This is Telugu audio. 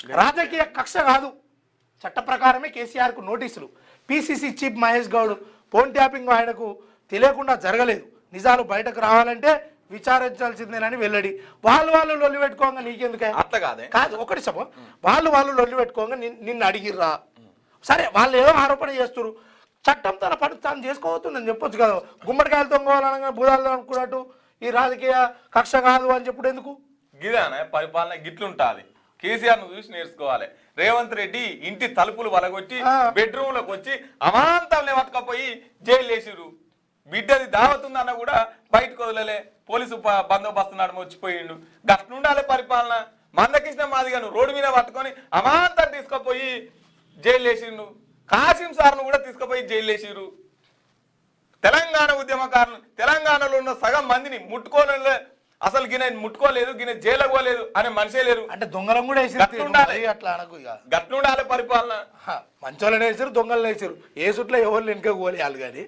రాజకీయ కక్ష కాదు, చట్ట ప్రకారమే కేసీఆర్కు నోటీసులు. PCC chief Mahesh Goud phone tapping ఆయనకు తెలియకుండా జరగలేదు, నిజాలు బయటకు రావాలంటే విచారించాల్సిందేనని వెల్లడి. వాళ్ళు లొల్లి పెట్టుకోగా నీకెందుకే? అట్లా కాదే కాదు, ఒకటి చెప్పు, వాళ్ళు లొల్లి పెట్టుకోగా నిన్ను అడిగిర్రా? సరే, వాళ్ళు ఏదో ఆరోపణ చేస్తున్నారు, చట్టం తన పని తాను చేసుకోవద్దని చెప్పొచ్చు కదా. గుమ్మడికాయలు తొంగోవాలనగా బుధాలు అనుకున్నట్టు ఈ రాజకీయ కక్ష కాదు అని చెప్పుడు ఎందుకు? గిదానే పరిపాలన గిట్లుంటాది. కేసీఆర్ ను చూసి నేర్చుకోవాలి. రేవంత్ రెడ్డి ఇంటి తలుపులు వలగొట్టి బెడ్రూమ్ లోకి వచ్చి అమాంతంలో పట్టుకపోయి జైలు వేసిరు. బిడ్డది దావతుందన్న కూడా బయటకు వదలలే, పోలీసు బందోబస్తు నడుమ వచ్చిపోయిండు. గట్లుండాలి పరిపాలన. మందకృష్ణ మాదిగను రోడ్డు మీద పట్టుకొని అమాంతం తీసుకుపోయి జైలు వేసిండు. కాసిం సార్ను కూడా తీసుకుపోయి జైలు వేసిరు. తెలంగాణ ఉద్యమకారులు తెలంగాణలో ఉన్న సగం మందిని ముట్టుకోలే, అసలు గిన ముట్టుకోలేదు, గిన జైలు పోలేదు అనే మనిషే లేరు. అంటే దొంగలం కూడా వేసారు, అట్లా అనకు. ఇక గట్లుండాలి పరిపాలన. మంచోళ్ళని వేసారు, దొంగలను వేసారు, ఏ సుట్లో ఎవరు వెనుక పోలేయాలి కానీ